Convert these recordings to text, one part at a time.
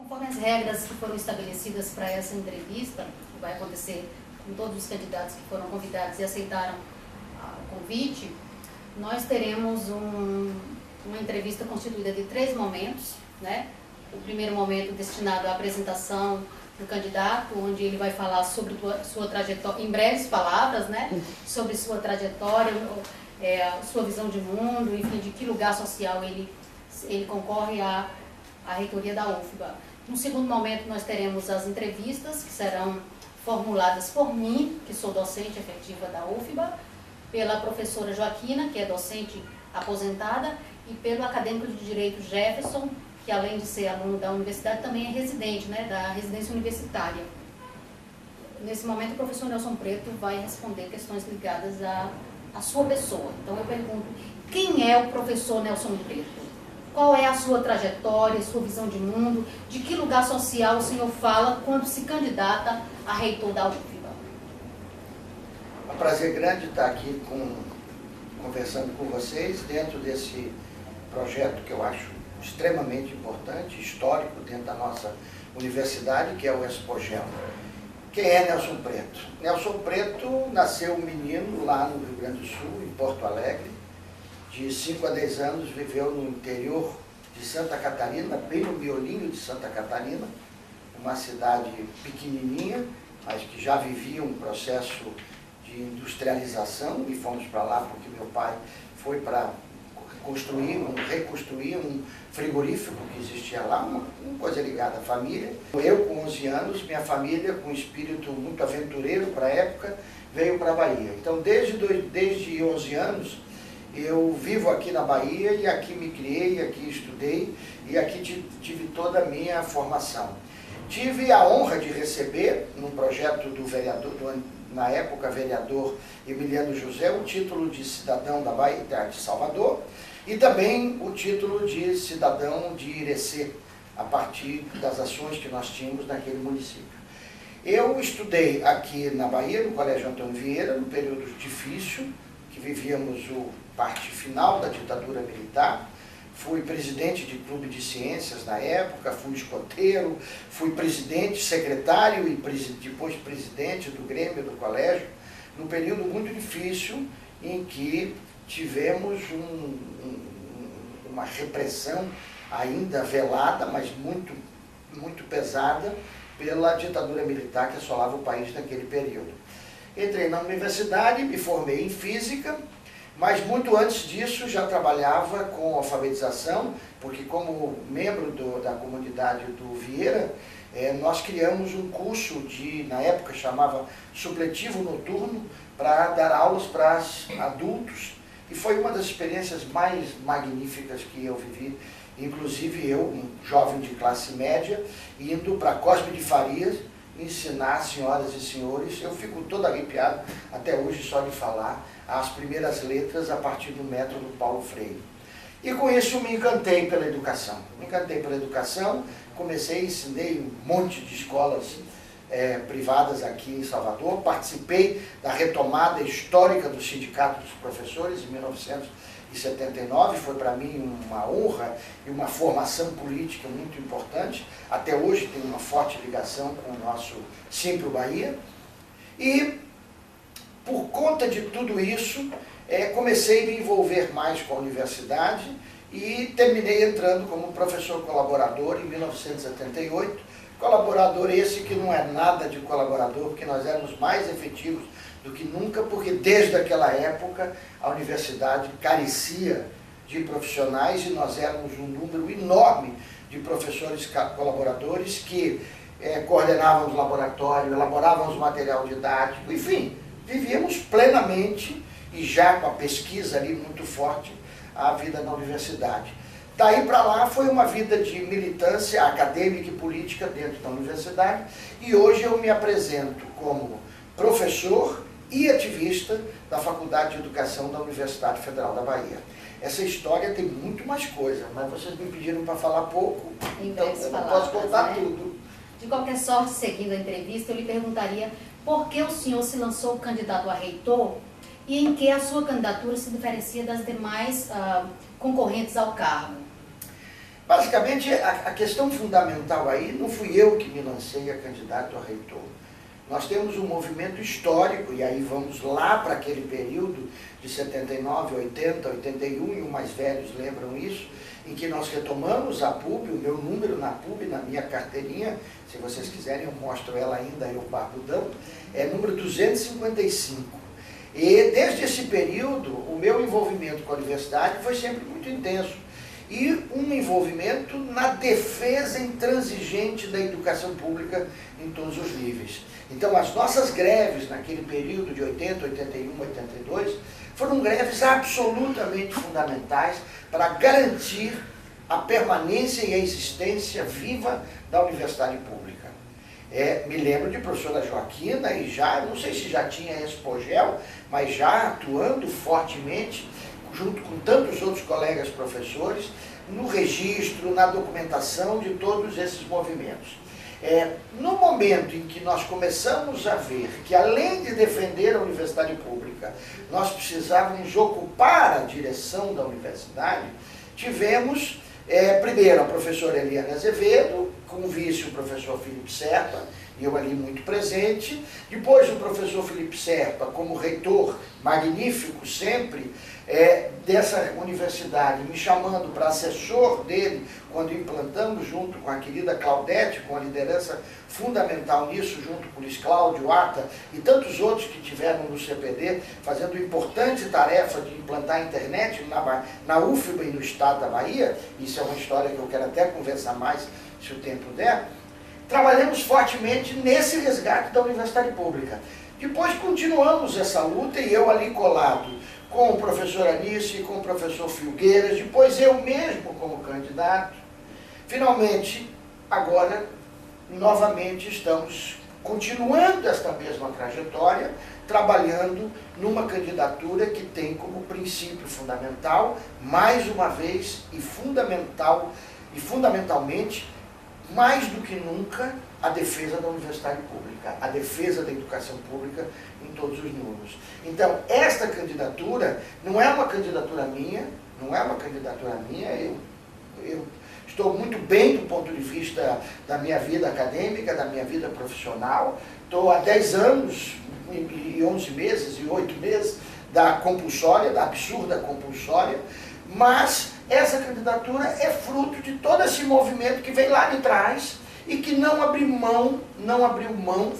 Conforme as regras que foram estabelecidas para essa entrevista, que vai acontecer com todos os candidatos que foram convidados e aceitaram o convite, nós teremos uma entrevista constituída de 3 momentos, né? O primeiro momento destinado à apresentação do candidato, onde ele vai falar sobre sua trajetória, em breves palavras, né? Sobre sua trajetória, sua visão de mundo, enfim, de que lugar social ele concorre à reitoria da UFBA. No segundo momento, nós teremos as entrevistas, que serão formuladas por mim, que sou docente efetiva da UFBA, pela professora Joaquina, que é docente aposentada, e pelo acadêmico de Direito Jefferson, que além de ser aluno da universidade, também é residente, né, da residência universitária. Nesse momento, o professor Nelson Preto vai responder questões ligadas à sua pessoa. Então, eu pergunto, quem é o professor Nelson Preto? Qual é a sua trajetória, sua visão de mundo? De que lugar social o senhor fala quando se candidata a reitor da UFBA? É um prazer grande estar aqui conversando com vocês dentro desse projeto que eu acho extremamente importante, histórico dentro da nossa universidade, que é o Expogel. Quem é Nelson Preto? Nelson Preto nasceu um menino lá no Rio Grande do Sul, em Porto Alegre. De 5 a 10 anos viveu no interior de Santa Catarina, bem no miolinho de Santa Catarina, uma cidade pequenininha, mas que já vivia um processo de industrialização, e fomos para lá porque meu pai foi para reconstruir um frigorífico que existia lá, uma coisa ligada à família. Eu, com 11 anos, minha família, com um espírito muito aventureiro para a época, veio para a Bahia. Então, desde 11 anos, eu vivo aqui na Bahia e aqui me criei, aqui estudei e aqui tive toda a minha formação. Tive a honra de receber, num projeto do vereador, na época vereador Emiliano José, o título de cidadão da Bahia, de Salvador, e também o título de cidadão de Irecê, a partir das ações que nós tínhamos naquele município. Eu estudei aqui na Bahia, no Colégio Antônio Vieira, no período difícil, que vivíamos parte final da ditadura militar. Fui presidente de clube de ciências na época, fui escoteiro, fui presidente, secretário e depois presidente do Grêmio do colégio, num período muito difícil em que tivemos uma repressão ainda velada, mas muito pesada pela ditadura militar que assolava o país naquele período. Entrei na universidade, me formei em física, mas muito antes disso já trabalhava com alfabetização, porque como membro da comunidade do Vieira, nós criamos um curso na época chamava supletivo noturno, para dar aulas para adultos, e foi uma das experiências mais magníficas que eu vivi, inclusive eu, um jovem de classe média, indo para Cosme de Farias, ensinar senhoras e senhores. Eu fico todo arrepiado até hoje só de falar as primeiras letras a partir do método Paulo Freire. E com isso me encantei pela educação. Ensinei um monte de escolas privadas aqui em Salvador, participei da retomada histórica do Sindicato dos Professores em 1979, foi para mim uma honra e uma formação política muito importante. Até hoje tenho uma forte ligação com o nosso Simpro Bahia. E por conta de tudo isso, comecei a me envolver mais com a universidade e terminei entrando como professor colaborador em 1978. Colaborador esse que não é nada de colaborador, porque nós éramos mais efetivos do que nunca, porque desde aquela época a universidade carecia de profissionais e nós éramos um número enorme de professores colaboradores que coordenavam os laboratórios, elaboravam os material didático, enfim, vivíamos plenamente e já com a pesquisa ali muito forte a vida na universidade. Daí para lá foi uma vida de militância acadêmica e política dentro da universidade e hoje eu me apresento como professor e ativista da Faculdade de Educação da Universidade Federal da Bahia. Essa história tem muito mais coisa, mas vocês me pediram para falar pouco, então eu não posso contar tudo. De qualquer sorte, seguindo a entrevista, eu lhe perguntaria por que o senhor se lançou candidato a reitor e em que a sua candidatura se diferencia das demais concorrentes ao cargo. Basicamente, a questão fundamental aí, não fui eu que me lancei a candidato a reitor. Nós temos um movimento histórico, e aí vamos lá para aquele período de 79, 80, 81, e os mais velhos lembram isso, em que nós retomamos a PUB, o meu número na PUB, na minha carteirinha, se vocês quiserem eu mostro ela ainda, eu barbudão, é número 255. E desde esse período, o meu envolvimento com a universidade foi sempre muito intenso. E um envolvimento na defesa intransigente da educação pública em todos os níveis. Então, as nossas greves naquele período de 80, 81, 82, foram greves absolutamente fundamentais para garantir a permanência e a existência viva da universidade pública. Me lembro de professora Joaquina, e já, não sei se já tinha Expogel, mas já atuando fortemente, junto com tantos outros colegas professores, no registro, na documentação de todos esses movimentos. No momento em que nós começamos a ver que, além de defender a universidade pública, nós precisávamos ocupar a direção da universidade, tivemos, primeiro, a professora Eliane Azevedo, com o vice o professor Felipe Serpa, e eu ali muito presente, depois o professor Felipe Serpa, como reitor magnífico sempre, dessa universidade, me chamando para assessor dele, quando implantamos junto com a querida Claudete, com a liderança fundamental nisso, junto com o Luiz Cláudio, Ata e tantos outros que tiveram no CPD, fazendo importante tarefa de implantar a internet na UFBA e no estado da Bahia. Isso é uma história que eu quero até conversar mais, se o tempo der. Trabalhamos fortemente nesse resgate da universidade pública. Depois continuamos essa luta, e eu ali colado com o professor Anice e com o professor Filgueiras, depois eu mesmo como candidato. Finalmente, agora, novamente estamos continuando esta mesma trajetória, trabalhando numa candidatura que tem como princípio fundamental, mais uma vez, e fundamentalmente, mais do que nunca, a defesa da universidade pública, a defesa da educação pública em todos os números. Então, esta candidatura não é uma candidatura minha, eu estou muito bem do ponto de vista da minha vida acadêmica, da minha vida profissional, estou há 10 anos e 11 meses e 8 meses da compulsória, da absurda compulsória, mas essa candidatura é fruto de todo esse movimento que vem lá de trás e que não abriu mão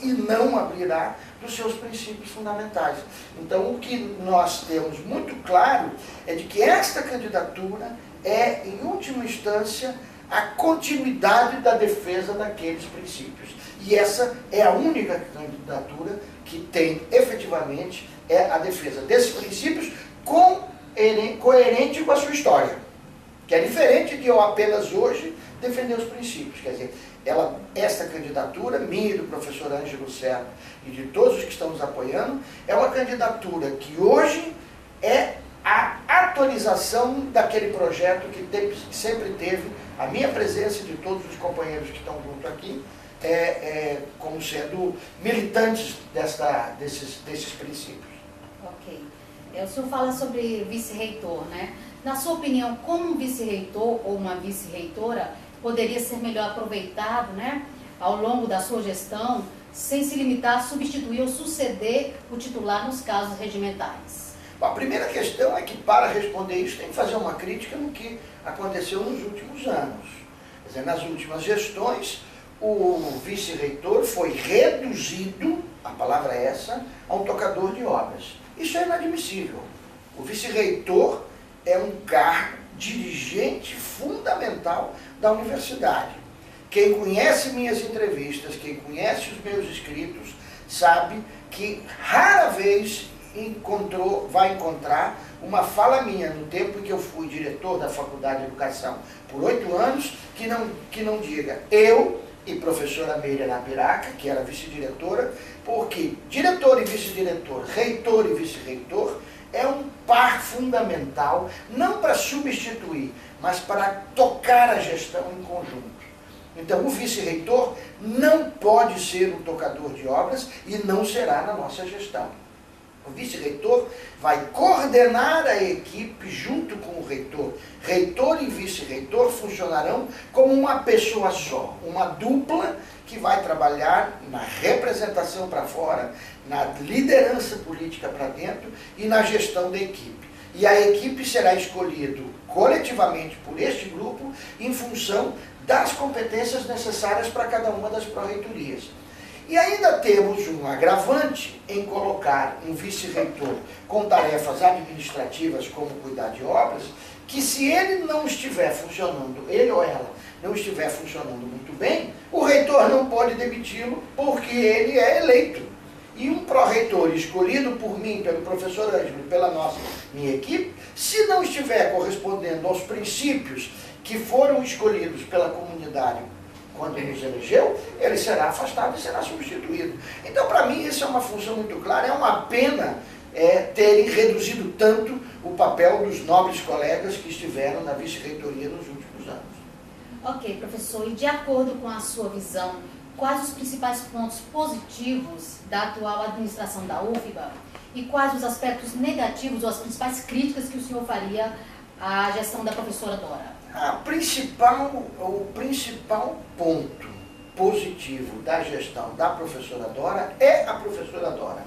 e não abrirá dos seus princípios fundamentais. Então, o que nós temos muito claro é de que esta candidatura é, em última instância, a continuidade da defesa daqueles princípios. E essa é a única candidatura que tem, efetivamente, a defesa desses princípios coerente com a sua história. Que é diferente de eu apenas hoje defender os princípios. Quer dizer, esta candidatura, minha e do professor Ângelo Serra e de todos os que estão nos apoiando, é uma candidatura que hoje é a atualização daquele projeto que sempre teve a minha presença e de todos os companheiros que estão junto aqui, como sendo militantes desses princípios. Ok. O senhor fala sobre vice-reitor, né? Na sua opinião, como um vice-reitor ou uma vice-reitora poderia ser melhor aproveitado, né, ao longo da sua gestão, sem se limitar a substituir ou suceder o titular nos casos regimentais? Bom, a primeira questão é que, para responder isso, tem que fazer uma crítica no que aconteceu nos últimos anos. Quer dizer, nas últimas gestões, o vice-reitor foi reduzido, a palavra é essa, a um tocador de obras. Isso é inadmissível. O vice-reitor é um cargo dirigente fundamental da universidade. Quem conhece minhas entrevistas, quem conhece os meus escritos, sabe que rara vez vai encontrar uma fala minha no tempo em que eu fui diretor da Faculdade de Educação por 8 anos, que não diga eu e professora Meire Napiraca, que era vice-diretora, porque diretor e vice-diretor, reitor e vice-reitor, é um par fundamental, não para substituir, mas para tocar a gestão em conjunto. Então, o vice-reitor não pode ser um tocador de obras e não será na nossa gestão. O vice-reitor vai coordenar a equipe junto com o reitor. Reitor e vice-reitor funcionarão como uma pessoa só, uma dupla que vai trabalhar na representação para fora, na liderança política para dentro e na gestão da equipe. E a equipe será escolhida coletivamente por este grupo em função das competências necessárias para cada uma das pró-reitorias. E ainda temos um agravante em colocar um vice-reitor com tarefas administrativas como cuidar de obras, que se ele não estiver funcionando, ele ou ela não estiver funcionando muito bem, o reitor não pode demiti-lo porque ele é eleito. E um pró-reitor escolhido por mim, pelo professor Ângelo, pela minha equipe, se não estiver correspondendo aos princípios que foram escolhidos pela comunidade quando nos elegeu, ele será afastado e será substituído. Então, para mim, isso é uma função muito clara. É uma pena terem reduzido tanto o papel dos nobres colegas que estiveram na vice-reitoria nos últimos anos. Ok, professor. E de acordo com a sua visão, quais os principais pontos positivos da atual administração da UFBA e quais os aspectos negativos ou as principais críticas que o senhor faria à gestão da professora Dora? O principal ponto positivo da gestão da professora Dora é a professora Dora.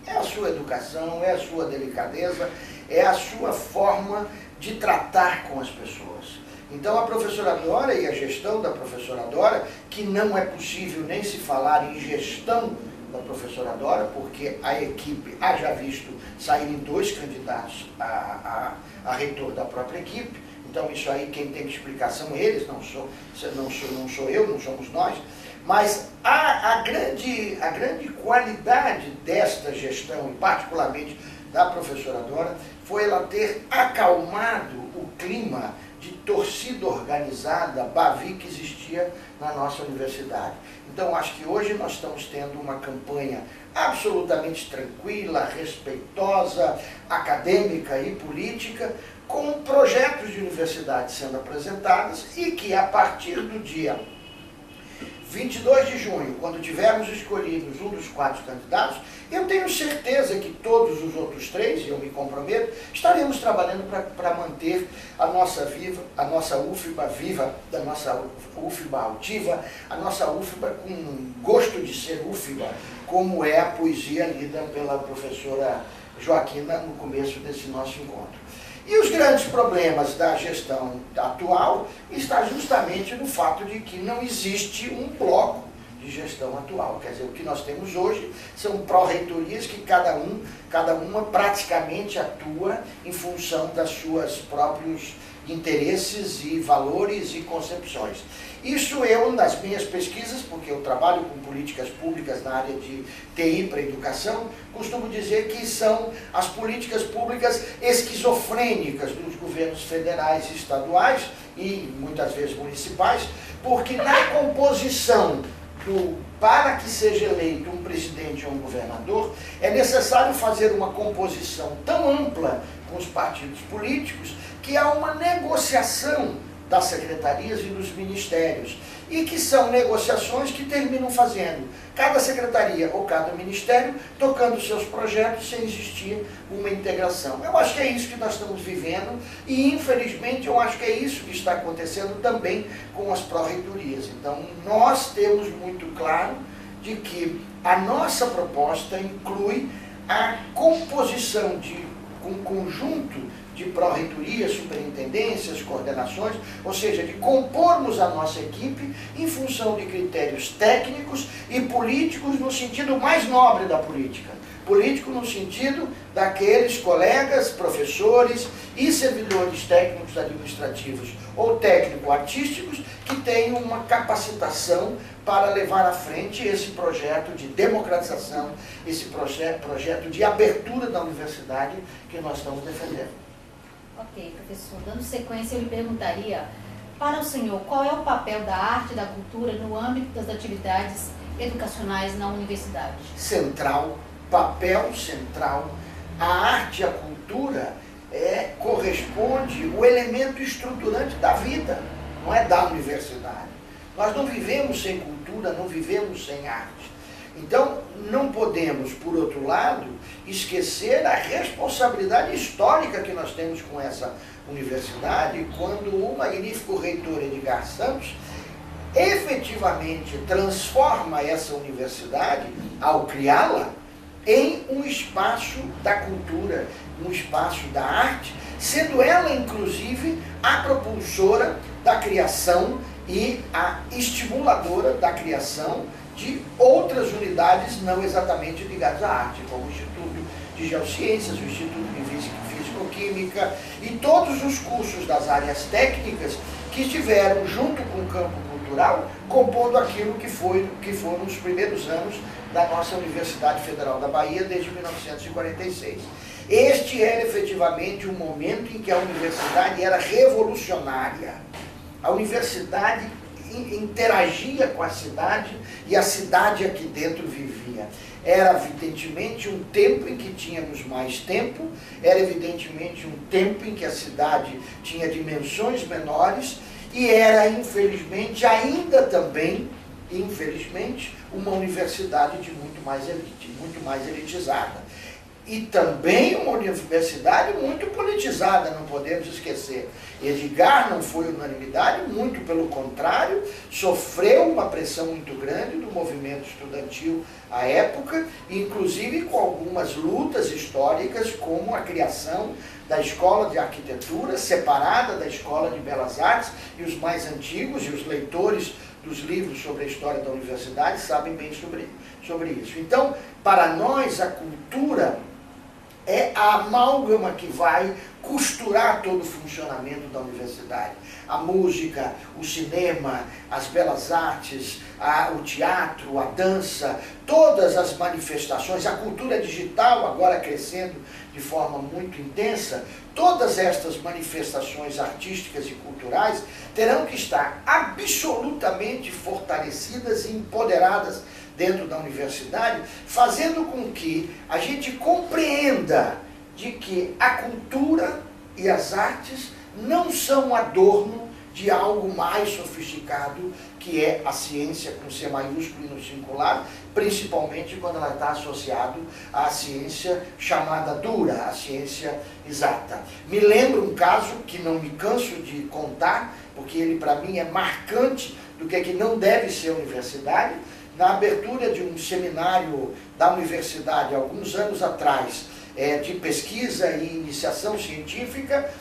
É a sua educação, é a sua delicadeza, é a sua forma de tratar com as pessoas. Então a professora Dora e a gestão da professora Dora, que não é possível nem se falar em gestão da professora Dora, porque a equipe, haja visto saírem 2 candidatos a reitor da própria equipe. Então isso aí quem tem que explicar são eles, não sou eu, não somos nós. Mas a grande qualidade desta gestão, e particularmente da professora Dora, foi ela ter acalmado o clima de torcida organizada, bavi, que existia na nossa universidade. Então acho que hoje nós estamos tendo uma campanha absolutamente tranquila, respeitosa, acadêmica e política, com projetos de universidade sendo apresentados e que a partir do dia 22 de junho, quando tivermos escolhidos um dos 4 candidatos, eu tenho certeza que todos os outros 3, e eu me comprometo, estaremos trabalhando para manter a nossa UFBA viva, a nossa UFBA altiva, a nossa UFBA com gosto de ser UFBA, como é a poesia lida pela professora Joaquina no começo desse nosso encontro. E os grandes problemas da gestão atual está justamente no fato de que não existe um bloco de gestão atual. Quer dizer, o que nós temos hoje são pró-reitorias que cada uma praticamente atua em função das suas próprios interesses e valores e concepções. Isso eu, nas minhas pesquisas, porque eu trabalho com políticas públicas na área de TI para educação, costumo dizer que são as políticas públicas esquizofrênicas dos governos federais e estaduais, e muitas vezes municipais, porque na composição para que seja eleito um presidente ou um governador, é necessário fazer uma composição tão ampla com os partidos políticos que há uma negociação das secretarias e dos ministérios, e que são negociações que terminam fazendo cada secretaria ou cada ministério tocando seus projetos sem existir uma integração. Eu acho que é isso que nós estamos vivendo e, infelizmente, eu acho que é isso que está acontecendo também com as pró-reitorias. Então, nós temos muito claro de que a nossa proposta inclui a composição de um conjunto de pró-reitorias, superintendências, coordenações, ou seja, de compormos a nossa equipe em função de critérios técnicos e políticos no sentido mais nobre da política. Político no sentido daqueles colegas, professores e servidores técnicos administrativos ou técnico-artísticos que tenham uma capacitação para levar à frente esse projeto de democratização, esse projeto de abertura da universidade que nós estamos defendendo. Ok, professor. Dando sequência, eu lhe perguntaria, para o senhor, qual é o papel da arte e da cultura no âmbito das atividades educacionais na universidade? Central, papel central. A arte e a cultura corresponde o elemento estruturante da vida, não é da universidade. Nós não vivemos sem cultura, não vivemos sem arte. Então, não podemos, por outro lado, esquecer a responsabilidade histórica que nós temos com essa universidade, quando o magnífico reitor Edgar Santos efetivamente transforma essa universidade, ao criá-la, em um espaço da cultura, um espaço da arte, sendo ela, inclusive, a propulsora da criação e a estimuladora da criação de outras unidades não exatamente ligadas à arte, como o Instituto de Geociências, o Instituto de Físico-Química e todos os cursos das áreas técnicas que estiveram, junto com o campo cultural, compondo aquilo que foram os primeiros anos da nossa Universidade Federal da Bahia, desde 1946. Este era efetivamente um momento em que a universidade era revolucionária. A universidade interagia com a cidade e a cidade aqui dentro vivia. Era evidentemente um tempo em que tínhamos mais tempo, era evidentemente um tempo em que a cidade tinha dimensões menores e era, infelizmente, ainda também, infelizmente, uma universidade de muito mais elite, muito mais elitizada. E também uma universidade muito politizada, não podemos esquecer. Edgar não foi unanimidade, muito pelo contrário, sofreu uma pressão muito grande do movimento estudantil à época, inclusive com algumas lutas históricas, como a criação da Escola de Arquitetura, separada da Escola de Belas Artes, e os mais antigos e os leitores dos livros sobre a história da universidade sabem bem sobre isso. Então, para nós, a cultura é a amálgama que vai costurar todo o funcionamento da universidade. A música, o cinema, as belas artes, o teatro, a dança, todas as manifestações, a cultura digital agora crescendo de forma muito intensa, todas estas manifestações artísticas e culturais terão que estar absolutamente fortalecidas e empoderadas dentro da universidade, fazendo com que a gente compreenda de que a cultura e as artes não são um adorno de algo mais sofisticado, que é a ciência com C maiúsculo e no singular, principalmente quando ela está associada à ciência chamada dura, a ciência exata. Me lembro um caso que não me canso de contar, porque ele para mim é marcante do que não deve ser a universidade. Na abertura de um seminário da universidade, alguns anos atrás, de pesquisa e iniciação científica,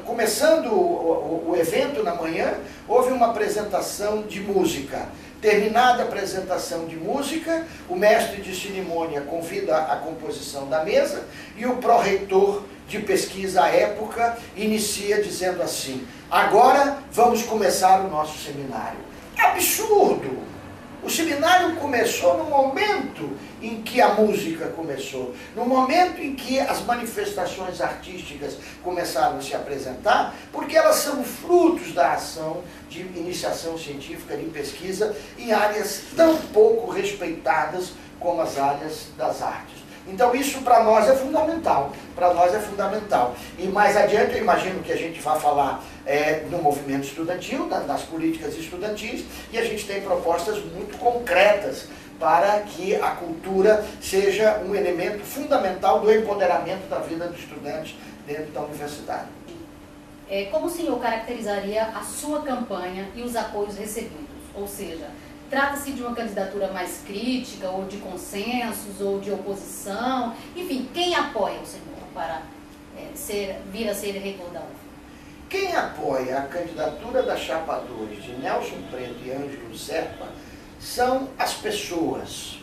começando o evento na manhã, houve uma apresentação de música. Terminada a apresentação de música, o mestre de cerimônia convida a composição da mesa e o pró-reitor de pesquisa à época inicia dizendo assim: agora vamos começar o nosso seminário. Absurdo! O seminário começou no momento em que a música começou, no momento em que as manifestações artísticas começaram a se apresentar, porque elas são frutos da ação de iniciação científica, de pesquisa, em áreas tão pouco respeitadas como as áreas das artes. Então isso para nós é fundamental, E mais adiante eu imagino que a gente vai falar no movimento estudantil, das políticas estudantis, e a gente tem propostas muito concretas para que a cultura seja um elemento fundamental do empoderamento da vida do estudante dentro da universidade. Como o senhor caracterizaria a sua campanha e os apoios recebidos? Ou seja, trata-se de uma candidatura mais crítica, ou de consensos, ou de oposição? Enfim, quem apoia o senhor para vir a ser reitor da UF? Quem apoia a candidatura da Chapa 2 de Nelson Preto e Ângelo Serpa são as pessoas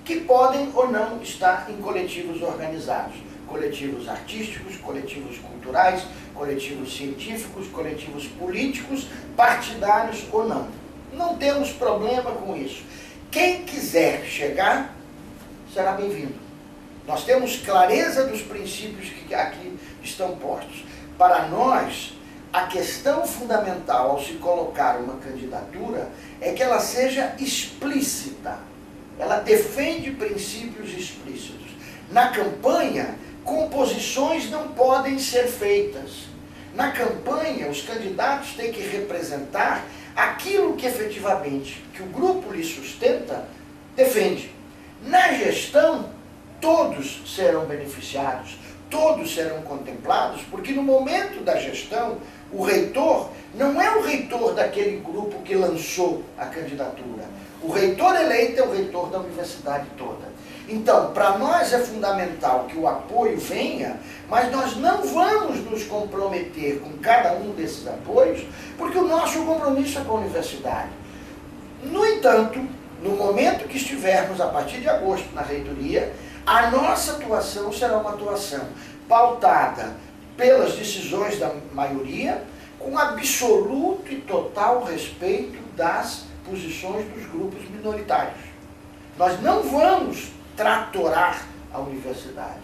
que podem ou não estar em coletivos organizados. Coletivos artísticos, coletivos culturais, coletivos científicos, coletivos políticos, partidários ou não. Não temos problema com isso. Quem quiser chegar, será bem-vindo. Nós temos clareza dos princípios que aqui estão postos. Para nós, a questão fundamental ao se colocar uma candidatura é que ela seja explícita. Ela defende princípios explícitos. Na campanha, composições não podem ser feitas. Na campanha, os candidatos têm que representar aquilo que efetivamente que o grupo lhe sustenta, defende. Na gestão, todos serão beneficiados, todos serão contemplados, porque no momento da gestão, o reitor não é o reitor daquele grupo que lançou a candidatura. O reitor eleito é o reitor da universidade toda. Então, para nós é fundamental que o apoio venha, mas nós não vamos nos comprometer com cada um desses apoios, porque o nosso compromisso é com a universidade. No entanto, no momento que estivermos, a partir de agosto, na reitoria, a nossa atuação será uma atuação pautada pelas decisões da maioria, com absoluto e total respeito das posições dos grupos minoritários. Nós não vamos tratorar a universidade.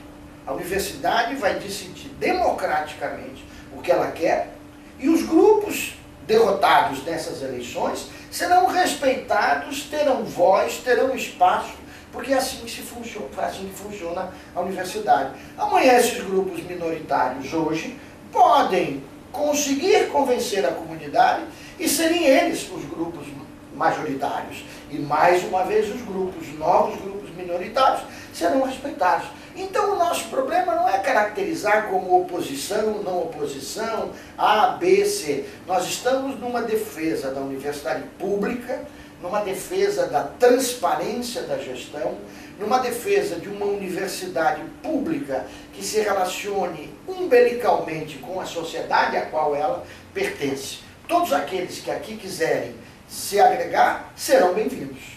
A universidade vai decidir democraticamente o que ela quer e os grupos derrotados nessas eleições serão respeitados, terão voz, terão espaço, porque é assim que funciona a universidade. Amanhã esses grupos minoritários hoje podem conseguir convencer a comunidade e serem eles os grupos majoritários. E mais uma vez os novos grupos minoritários serão respeitados. Então o nosso problema não é caracterizar como oposição, não oposição, A, B, C. Nós estamos numa defesa da universidade pública, numa defesa da transparência da gestão, numa defesa de uma universidade pública que se relacione umbilicalmente com a sociedade a qual ela pertence. Todos aqueles que aqui quiserem se agregar serão bem-vindos.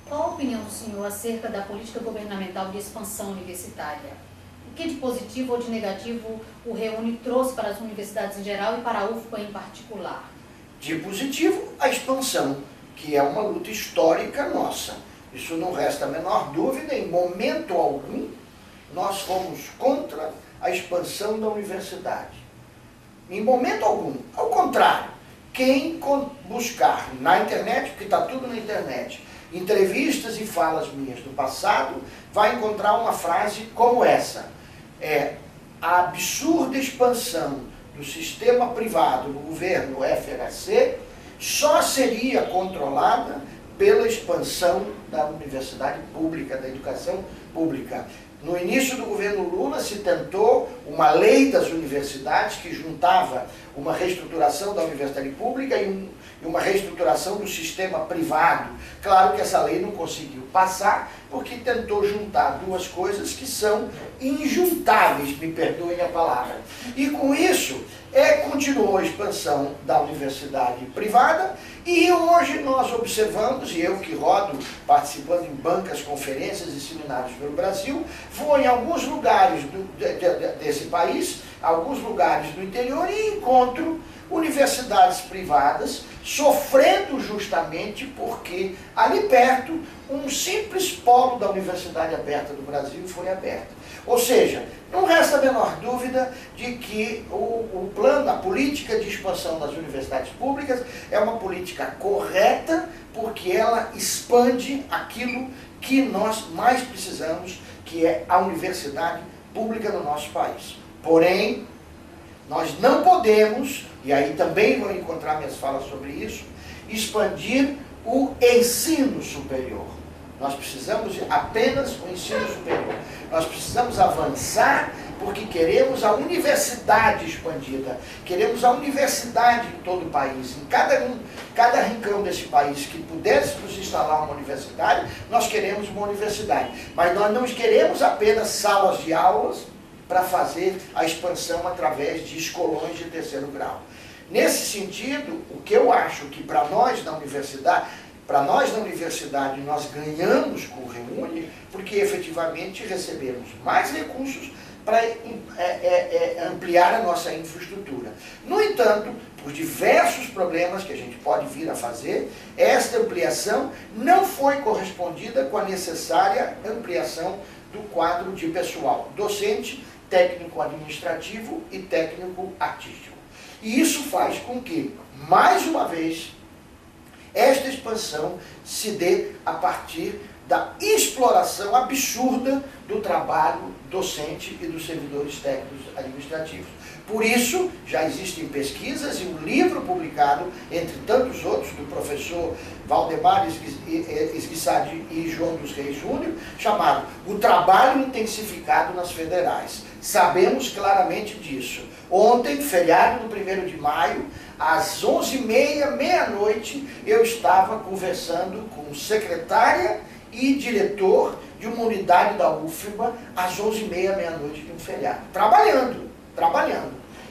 Qual a opinião do senhor acerca da política governamental de expansão universitária? O que de positivo ou de negativo o Reúne trouxe para as universidades em geral e para a UFPA em particular? De positivo, a expansão, que é uma luta histórica nossa. Isso não resta a menor dúvida, em momento algum, nós fomos contra a expansão da universidade. Em momento algum. Ao contrário, quem buscar na internet, porque está tudo na internet, entrevistas e falas minhas do passado, vai encontrar uma frase como essa. A absurda expansão do sistema privado no governo FHC só seria controlada pela expansão da universidade pública, da educação pública. No início do governo Lula se tentou uma lei das universidades que juntava uma reestruturação da universidade pública e uma reestruturação do sistema privado. Claro que essa lei não conseguiu passar porque tentou juntar duas coisas que são injuntáveis, me perdoem a palavra. E com isso, continuou a expansão da universidade privada e hoje nós observamos, e eu que rodo participando em bancas, conferências e seminários pelo Brasil, vou em alguns lugares desse país, alguns lugares do interior e encontro universidades privadas sofrendo justamente porque ali perto um simples polo da Universidade Aberta do Brasil foi aberto. Ou seja, não resta a menor dúvida de que o plano, a política de expansão das universidades públicas é uma política correta porque ela expande aquilo que nós mais precisamos, que é a universidade pública no nosso país. Porém, nós não podemos, e aí também vou encontrar minhas falas sobre isso, expandir o ensino superior. Nós precisamos de apenas o ensino superior. Nós precisamos avançar porque queremos a universidade expandida. Queremos a universidade em todo o país. Em cada rincão desse país que pudéssemos instalar uma universidade, nós queremos uma universidade. Mas nós não queremos apenas salas de aulas para fazer a expansão através de escolões de terceiro grau. Nesse sentido, o que eu acho que para nós na universidade, nós ganhamos com o Reúne, porque efetivamente recebemos mais recursos para ampliar a nossa infraestrutura. No entanto, por diversos problemas que a gente pode vir a fazer, esta ampliação não foi correspondida com a necessária ampliação do quadro de pessoal docente, técnico-administrativo e técnico-artístico. E isso faz com que, mais uma vez, esta expansão se dê a partir da exploração absurda do trabalho docente e dos servidores técnicos administrativos. Por isso, já existem pesquisas e um livro publicado, entre tantos outros, do professor Valdemar Esguissadi e João dos Reis Júnior, chamado O Trabalho Intensificado nas Federais. Sabemos claramente disso. Ontem, feriado do 1º de maio, às 11h30, meia-noite, eu estava conversando com secretária e diretor de uma unidade da UFBA, às 11h30, meia-noite de um feriado. Trabalhando.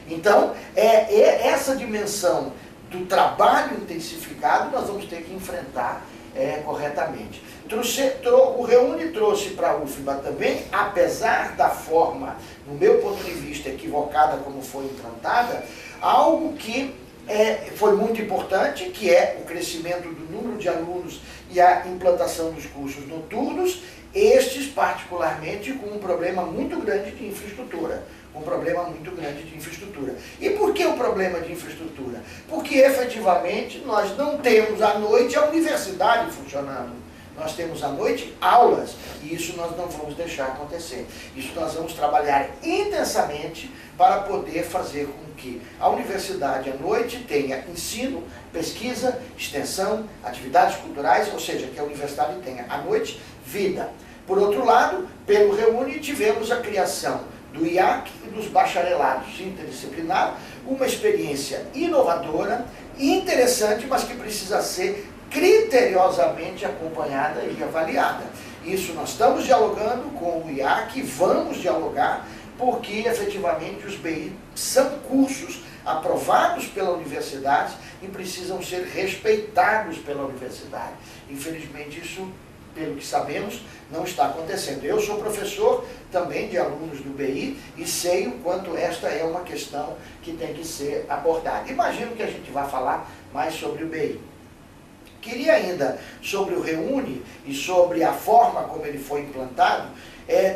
Então, essa dimensão do trabalho intensificado nós vamos ter que enfrentar corretamente. O Reúne trouxe para a UFBA também, apesar da forma, no meu ponto de vista, equivocada como foi implantada, algo que foi muito importante, que é o crescimento do número de alunos e a implantação dos cursos noturnos, estes particularmente com um problema muito grande de infraestrutura. E por que o problema de infraestrutura? Porque efetivamente nós não temos à noite a universidade funcionando. Nós temos à noite aulas, e isso nós não vamos deixar acontecer. Isso nós vamos trabalhar intensamente para poder fazer com que a universidade à noite tenha ensino, pesquisa, extensão, atividades culturais, ou seja, que a universidade tenha à noite vida. Por outro lado, pelo Reúne tivemos a criação do IAC e dos bacharelados interdisciplinares, uma experiência inovadora e interessante, mas que precisa ser criteriosamente acompanhada e avaliada. Isso nós estamos dialogando com o IAC, vamos dialogar, porque efetivamente os BI são cursos aprovados pela universidade e precisam ser respeitados pela universidade. Infelizmente isso, pelo que sabemos, não está acontecendo. Eu sou professor também de alunos do BI e sei o quanto esta é uma questão que tem que ser abordada. Imagino que a gente vai falar mais sobre o BI. Queria ainda, sobre o Reúne e sobre a forma como ele foi implantado,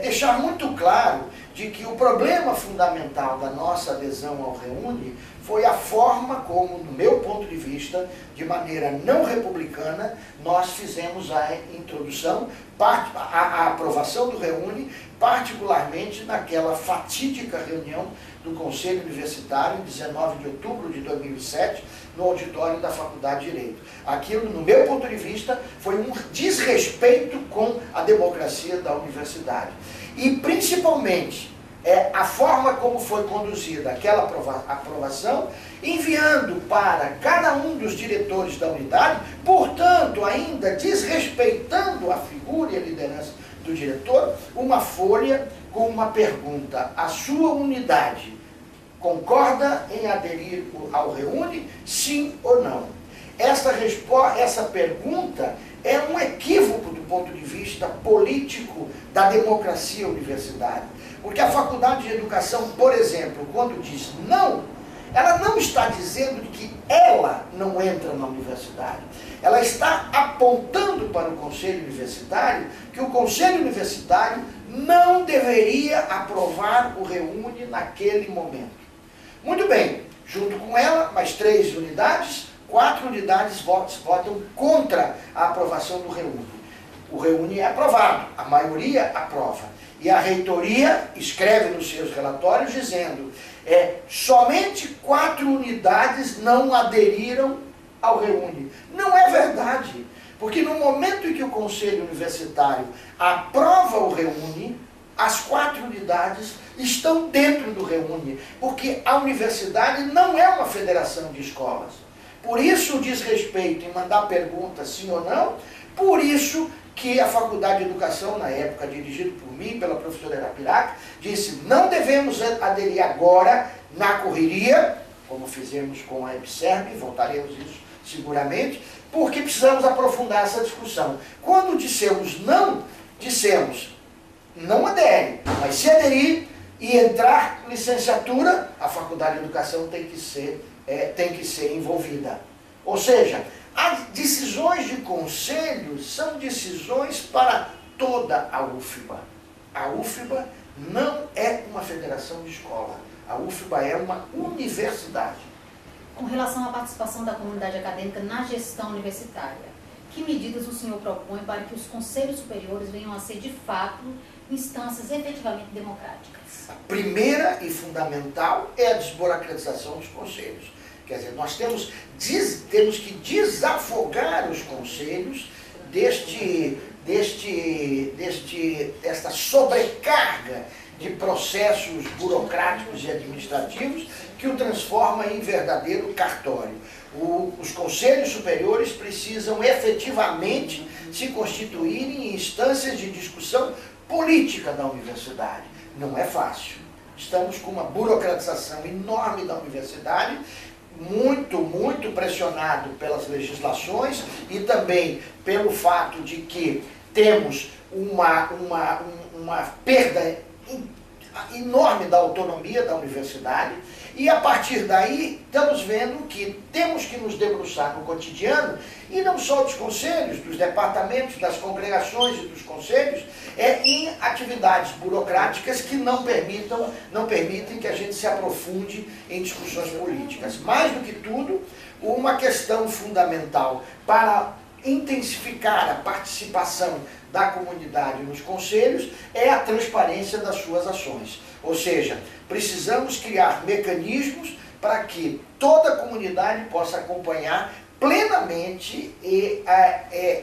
deixar muito claro de que o problema fundamental da nossa adesão ao Reúne foi a forma como, no meu ponto de vista, de maneira não republicana, nós fizemos a introdução, a aprovação do Reúne, particularmente naquela fatídica reunião do Conselho Universitário, em 19 de outubro de 2007, no auditório da Faculdade de Direito. Aquilo, no meu ponto de vista, foi um desrespeito com a democracia da universidade. E, principalmente, a forma como foi conduzida aquela aprovação, enviando para cada um dos diretores da unidade, portanto, ainda desrespeitando a figura e a liderança do diretor, uma folha com uma pergunta: a sua unidade concorda em aderir ao Reúne, sim ou não? Essa pergunta é um equívoco do ponto de vista político da democracia universitária. Porque a Faculdade de Educação, por exemplo, quando diz não, ela não está dizendo que ela não entra na universidade. Ela está apontando para o Conselho Universitário que o Conselho Universitário não deveria aprovar o Reúne naquele momento. Muito bem, junto com ela, mais 3 unidades, 4 unidades votam contra a aprovação do Reúne. O Reúne é aprovado, a maioria aprova. E a reitoria escreve nos seus relatórios dizendo somente 4 unidades não aderiram ao Reúne. Não é verdade, porque no momento em que o Conselho Universitário aprova o Reúne, as 4 unidades estão dentro do Reúne, porque a universidade não é uma federação de escolas. Por isso o desrespeito em mandar pergunta sim ou não, por isso que a Faculdade de Educação, na época dirigida por mim, pela professora Arapiraca, disse: não devemos aderir agora na correria, como fizemos com a EBSERB, voltaremos isso seguramente, porque precisamos aprofundar essa discussão. Quando dissemos não adere, mas se aderir e entrar licenciatura, a Faculdade de Educação tem que ser envolvida. Ou seja, as decisões de conselho são decisões para toda a UFBA. A UFBA não é uma federação de escola. A UFBA é uma universidade. Com relação à participação da comunidade acadêmica na gestão universitária, que medidas o senhor propõe para que os conselhos superiores venham a ser, de fato, instâncias efetivamente democráticas? A primeira e fundamental é a desburocratização dos conselhos. Quer dizer, nós temos que desafogar os conselhos desta sobrecarga de processos burocráticos e administrativos que o transforma em verdadeiro cartório. Os conselhos superiores precisam efetivamente se constituírem em instâncias de discussão política da universidade. Não é fácil. Estamos com uma burocratização enorme da universidade, muito pressionado pelas legislações e também pelo fato de que temos uma perda enorme da autonomia da universidade, e a partir daí estamos vendo que temos que nos debruçar no cotidiano, e não só dos conselhos, dos departamentos, das congregações e dos conselhos, em atividades burocráticas que não permitem que a gente se aprofunde em discussões políticas. Mais do que tudo, uma questão fundamental para intensificar a participação da comunidade nos conselhos é a transparência das suas ações. Ou seja, precisamos criar mecanismos para que toda a comunidade possa acompanhar plenamente e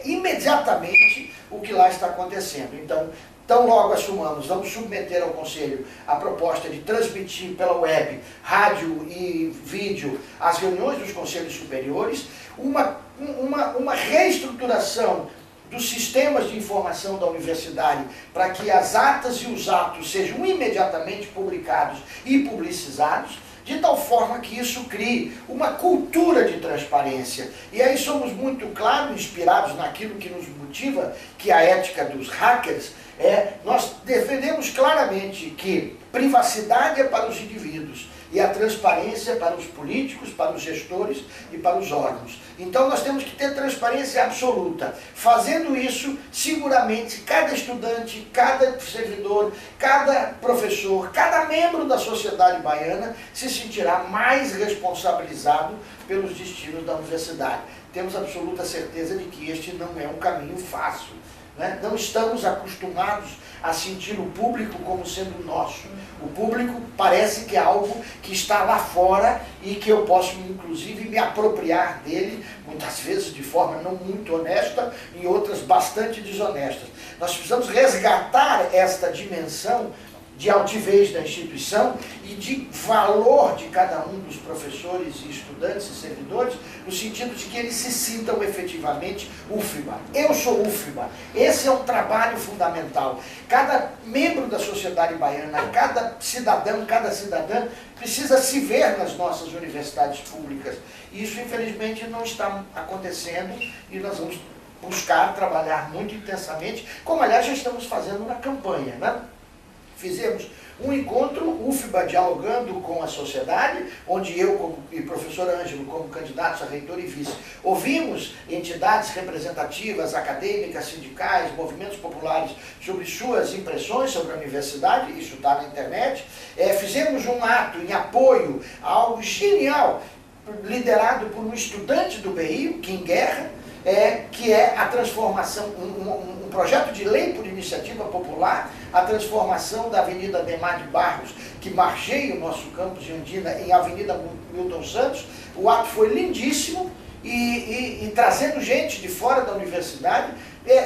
imediatamente o que lá está acontecendo. Então, tão logo assumamos, vamos submeter ao Conselho a proposta de transmitir pela web, rádio e vídeo as reuniões dos Conselhos Superiores, uma reestruturação dos sistemas de informação da universidade para que as atas e os atos sejam imediatamente publicados e publicizados, de tal forma que isso crie uma cultura de transparência. E aí somos muito claros, inspirados naquilo que nos motiva, que é a ética dos hackers, nós defendemos claramente que privacidade é para os indivíduos e a transparência para os políticos, para os gestores e para os órgãos. Então nós temos que ter transparência absoluta. Fazendo isso, seguramente, cada estudante, cada servidor, cada professor, cada membro da sociedade baiana se sentirá mais responsabilizado pelos destinos da universidade. Temos absoluta certeza de que este não é um caminho fácil. Não estamos acostumados a sentir o público como sendo nosso. O público parece que é algo que está lá fora e que eu posso, inclusive, me apropriar dele, muitas vezes de forma não muito honesta, em outras bastante desonestas. Nós precisamos resgatar esta dimensão de altivez da instituição e de valor de cada um dos professores e estudantes e servidores, no sentido de que eles se sintam efetivamente UFBA. Eu sou UFBA. Esse é um trabalho fundamental. Cada membro da sociedade baiana, cada cidadão, cada cidadã, precisa se ver nas nossas universidades públicas. E isso, infelizmente, não está acontecendo e nós vamos buscar trabalhar muito intensamente, como, aliás, já estamos fazendo na campanha, né? Fizemos um encontro, UFBA dialogando com a sociedade, onde eu e o professor Ângelo, como candidatos a reitor e vice, ouvimos entidades representativas, acadêmicas, sindicais, movimentos populares, sobre suas impressões sobre a universidade, isso está na internet. Fizemos um ato em apoio a algo genial, liderado por um estudante do BI, o Kim Guerra, que é a transformação, um projeto de lei por iniciativa popular, a transformação da Avenida Ademar de Barros, que margeia o nosso campus de Andina, em Avenida Milton Santos. O ato foi lindíssimo e trazendo gente de fora da universidade,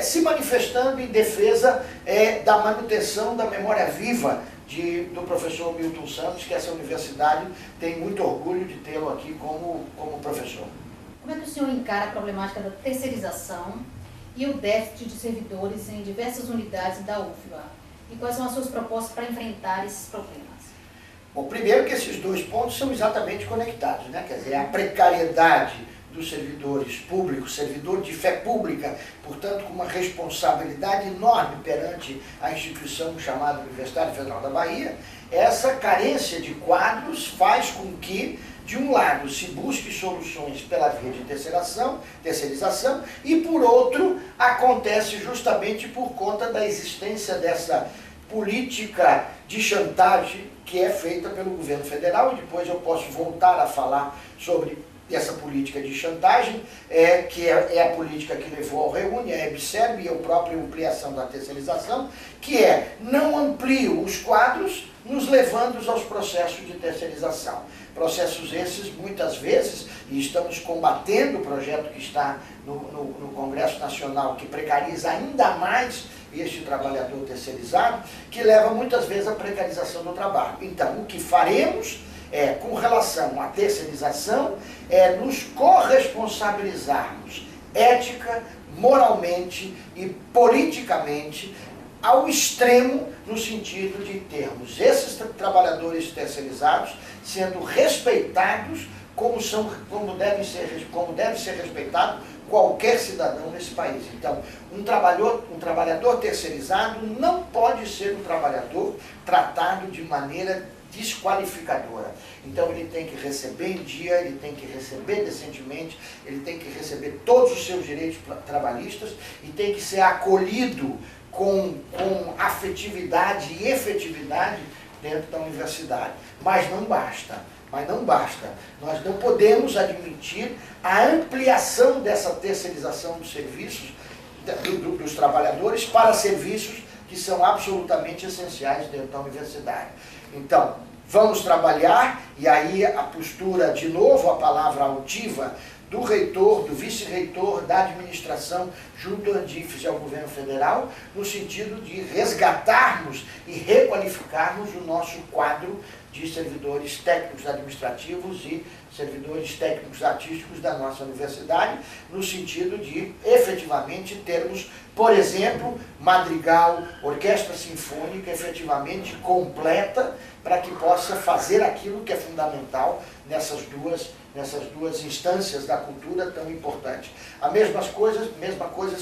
se manifestando em defesa da manutenção da memória viva do professor Milton Santos, que essa universidade tem muito orgulho de tê-lo aqui como professor. Como é que o senhor encara a problemática da terceirização e o déficit de servidores em diversas unidades da UFBA? E quais são as suas propostas para enfrentar esses problemas? Bom, primeiro que esses dois pontos são exatamente conectados, né? Quer dizer, a precariedade dos servidores públicos, servidor de fé pública, portanto com uma responsabilidade enorme perante a instituição chamada Universidade Federal da Bahia, essa carência de quadros faz com que, de um lado, se busque soluções pela via de terceirização, e por outro, acontece justamente por conta da existência dessa política de chantagem que é feita pelo governo federal, e depois eu posso voltar a falar sobre dessa política de chantagem, que é a política que levou ao Reúne, a EBSERB e a própria ampliação da terceirização, que é não amplio os quadros, nos levando aos processos de terceirização. Processos esses, muitas vezes, e estamos combatendo o projeto que está no Congresso Nacional, que precariza ainda mais este trabalhador terceirizado, que leva muitas vezes à precarização do trabalho. Então, o que faremos com relação à terceirização, nos corresponsabilizarmos ética, moralmente e politicamente ao extremo, no sentido de termos esses trabalhadores terceirizados sendo respeitados como deve ser respeitado qualquer cidadão nesse país. Então, um trabalhador terceirizado não pode ser um trabalhador tratado de maneira desqualificadora. Então ele tem que receber em dia, ele tem que receber decentemente, ele tem que receber todos os seus direitos trabalhistas e tem que ser acolhido com afetividade e efetividade dentro da universidade. Mas não basta. Nós não podemos admitir a ampliação dessa terceirização dos serviços dos trabalhadores para serviços que são absolutamente essenciais dentro da universidade. Então, vamos trabalhar, e aí a postura, de novo, a palavra altiva, do reitor, do vice-reitor, da administração, junto ao ANDIFES e ao governo federal, no sentido de resgatarmos e requalificarmos o nosso quadro de servidores técnicos administrativos e servidores técnicos artísticos da nossa universidade, no sentido de, efetivamente, termos, por exemplo, madrigal, orquestra sinfônica efetivamente completa, para que possa fazer aquilo que é fundamental nessas duas instâncias da cultura tão importantes. As mesmas coisas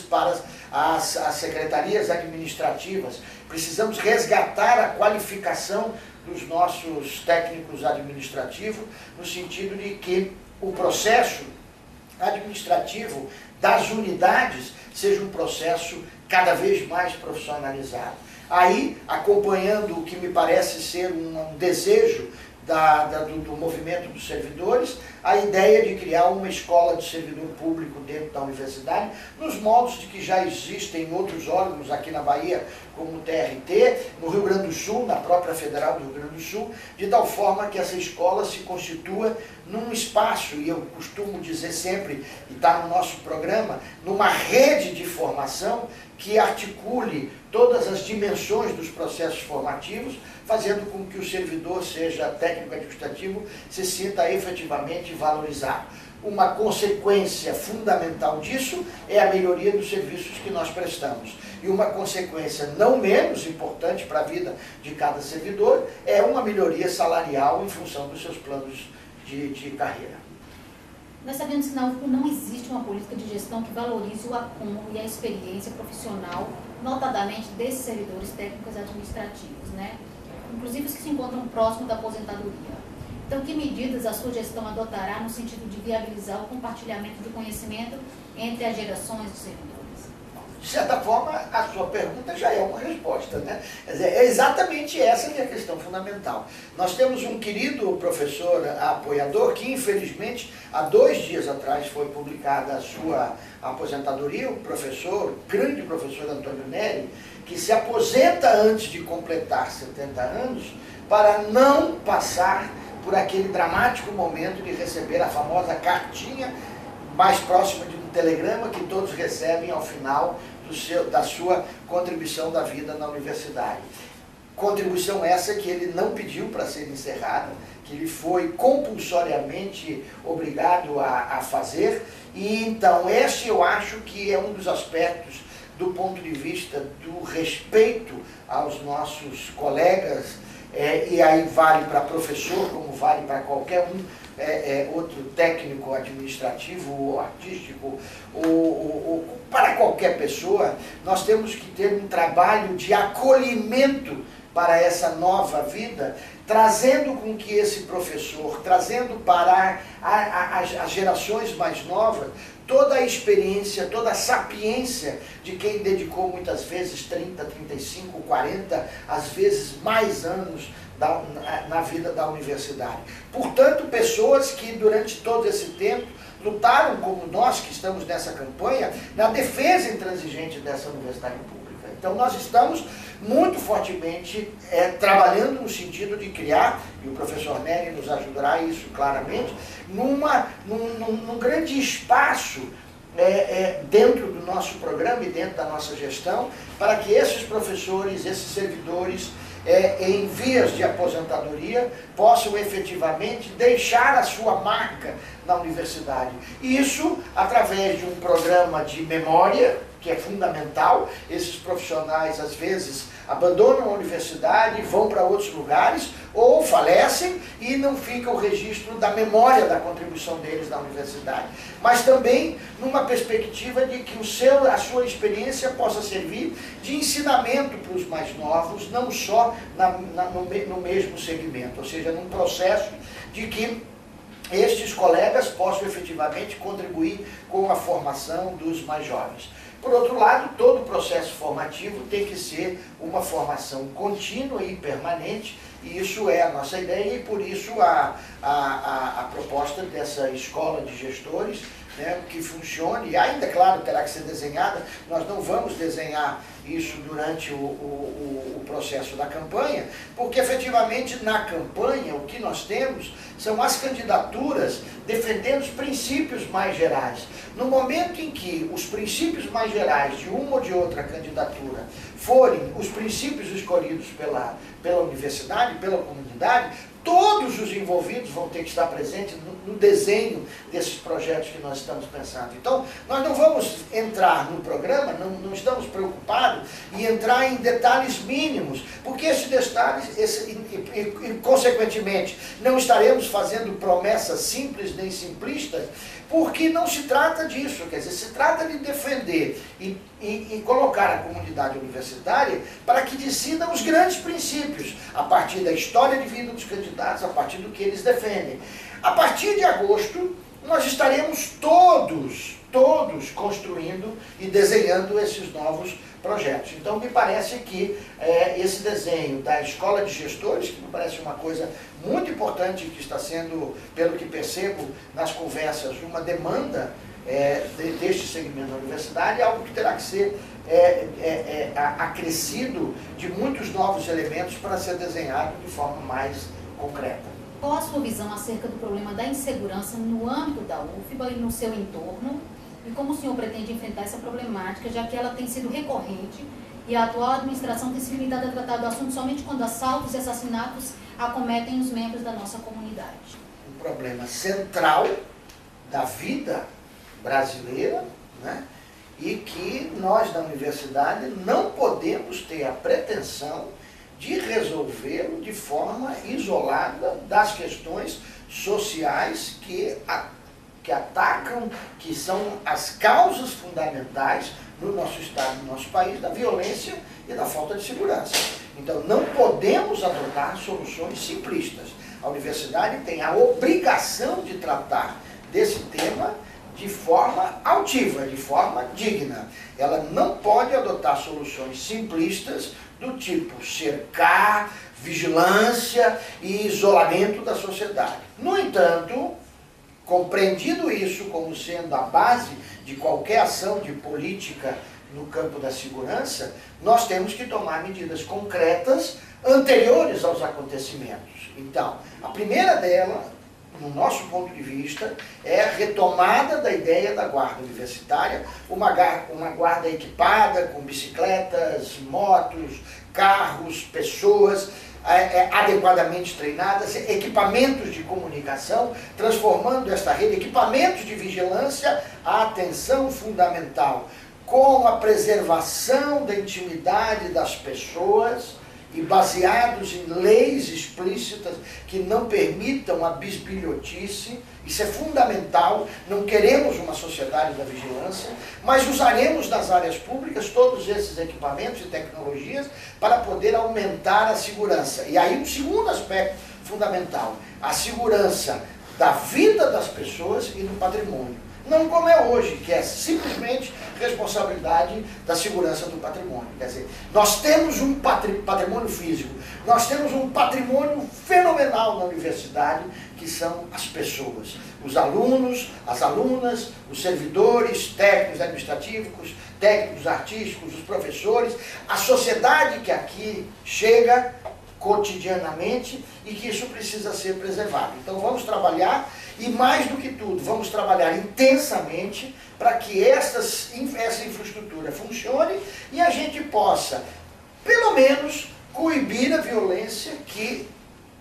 para as secretarias administrativas. Precisamos resgatar a qualificação dos nossos técnicos administrativos, no sentido de que o processo administrativo das unidades seja um processo cada vez mais profissionalizado. Aí, acompanhando o que me parece ser um desejo do movimento dos servidores, a ideia de criar uma escola de servidor público dentro da universidade, nos moldes de que já existem outros órgãos aqui na Bahia, como o TRT, no Rio Grande do Sul, na própria Federal do Rio Grande do Sul, de tal forma que essa escola se constitua num espaço, e eu costumo dizer sempre, e está no nosso programa, numa rede de formação que articule todas as dimensões dos processos formativos, fazendo com que o servidor, seja técnico administrativo, se sinta efetivamente valorizado. Uma consequência fundamental disso é a melhoria dos serviços que nós prestamos. E uma consequência não menos importante para a vida de cada servidor é uma melhoria salarial em função dos seus planos de carreira. Nós sabemos que na UFPA não existe uma política de gestão que valorize o acúmulo e a experiência profissional, notadamente desses servidores técnicos administrativos, né? Inclusive os que se encontram próximo da aposentadoria. Então, que medidas a sua gestão adotará no sentido de viabilizar o compartilhamento de conhecimento entre as gerações de servidores? De certa forma, a sua pergunta já é uma resposta, né? Quer dizer, é exatamente essa que é a questão fundamental. Nós temos um querido professor apoiador que, infelizmente, há 2 dias atrás foi publicada a sua aposentadoria, o grande professor Antônio Neri, que se aposenta antes de completar 70 anos para não passar por aquele dramático momento de receber a famosa cartinha mais próxima de um telegrama que todos recebem ao final da sua contribuição da vida na universidade. Contribuição essa que ele não pediu para ser encerrada, que ele foi compulsoriamente obrigado a fazer, e então esse eu acho que é um dos aspectos do ponto de vista do respeito aos nossos colegas, e aí vale para professor, como vale para qualquer outro técnico administrativo ou artístico, ou para qualquer pessoa. Nós temos que ter um trabalho de acolhimento para essa nova vida, trazendo com que esse professor, trazendo para as gerações mais novas, toda a experiência, toda a sapiência de quem dedicou muitas vezes 30, 35, 40, às vezes mais anos na vida da universidade. Portanto, pessoas que durante todo esse tempo lutaram como nós que estamos nessa campanha, na defesa intransigente dessa universidade pública. Então nós estamos muito fortemente trabalhando no sentido de criar, e o professor Nery nos ajudará isso claramente, num grande espaço dentro do nosso programa e dentro da nossa gestão, para que esses professores, esses servidores, em vias de aposentadoria, possam efetivamente deixar a sua marca na universidade. Isso através de um programa de memória, que é fundamental. Esses profissionais, às vezes, abandonam a universidade, vão para outros lugares, ou falecem e não fica o registro da memória da contribuição deles na universidade. Mas também numa perspectiva de que a sua experiência possa servir de ensinamento para os mais novos, não só no mesmo segmento, ou seja, num processo de que estes colegas possam efetivamente contribuir com a formação dos mais jovens. Por outro lado, todo o processo formativo tem que ser uma formação contínua e permanente, e isso é a nossa ideia, e por isso a proposta dessa escola de gestores, né, que funcione, e ainda, claro, terá que ser desenhada. Nós não vamos desenhar isso durante o processo da campanha, porque efetivamente na campanha o que nós temos são as candidaturas defendendo os princípios mais gerais. No momento em que os princípios mais gerais de uma ou de outra candidatura forem os princípios escolhidos pela universidade, pela comunidade, todos os envolvidos vão ter que estar presentes no desenho desses projetos que nós estamos pensando. Então, nós não vamos entrar no programa, não estamos preocupados em entrar em detalhes mínimos, porque esses detalhes, consequentemente, não estaremos fazendo promessas simples nem simplistas, porque não se trata disso, quer dizer, se trata de defender e colocar a comunidade universitária para que decida os grandes princípios, a partir da história de vida dos candidatos, a partir do que eles defendem. A partir de agosto, nós estaremos todos construindo e desenhando esses novos projetos. Então, me parece que esse desenho da escola de gestores, que me parece uma coisa muito importante, que está sendo, pelo que percebo nas conversas, uma demanda deste segmento da universidade, é algo que terá que ser acrescido de muitos novos elementos para ser desenhado de forma mais concreta. Qual a sua visão acerca do problema da insegurança no âmbito da UFBA e no seu entorno? E como o senhor pretende enfrentar essa problemática, já que ela tem sido recorrente e a atual administração tem se limitado a tratar do assunto somente quando assaltos e assassinatos acometem os membros da nossa comunidade? Um problema central da vida brasileira, né? E que nós da universidade não podemos ter a pretensão de resolvê-lo de forma isolada das questões sociais que atacam, que são as causas fundamentais no nosso Estado, no nosso país, da violência e da falta de segurança. Então, não podemos adotar soluções simplistas. A universidade tem a obrigação de tratar desse tema de forma altiva, de forma digna. Ela não pode adotar soluções simplistas do tipo cercar, vigilância e isolamento da sociedade. No entanto, compreendido isso como sendo a base de qualquer ação de política no campo da segurança, nós temos que tomar medidas concretas anteriores aos acontecimentos. Então, a primeira dela, no nosso ponto de vista, é a retomada da ideia da guarda universitária, uma guarda equipada com bicicletas, motos, carros, pessoas adequadamente treinadas, equipamentos de comunicação, transformando esta rede, equipamentos de vigilância, a atenção fundamental, com a preservação da intimidade das pessoas, e baseados em leis explícitas que não permitam a bisbilhotice. Isso é fundamental. Não queremos uma sociedade da vigilância, mas usaremos nas áreas públicas todos esses equipamentos e tecnologias para poder aumentar a segurança. E aí um segundo aspecto fundamental, a segurança da vida das pessoas e do patrimônio. não como é hoje, que é simplesmente responsabilidade da segurança do patrimônio. Quer dizer, nós temos um patrimônio físico, nós temos um patrimônio fenomenal na universidade, que são as pessoas, os alunos, as alunas, os servidores, técnicos administrativos, técnicos artísticos, os professores, a sociedade que aqui chega cotidianamente e que isso precisa ser preservado. Então vamos trabalhar e, mais do que tudo, vamos trabalhar intensamente para que essa infraestrutura funcione e a gente possa, pelo menos, coibir a violência que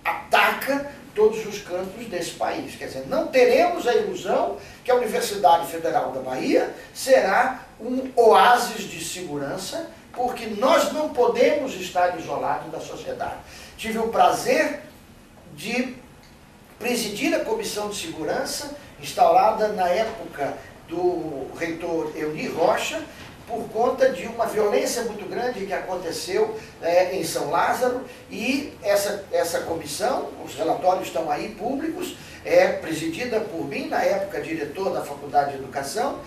ataca todos os cantos desse país. Quer dizer, não teremos a ilusão que a Universidade Federal da Bahia será um oásis de segurança, porque nós não podemos estar isolados da sociedade. Tive o prazer de presidir a Comissão de Segurança, instaurada na época do reitor Euni Rocha, por conta de uma violência muito grande que aconteceu em São Lázaro, e essa comissão, os relatórios estão aí públicos, presidida por mim, na época diretor da Faculdade de Educação,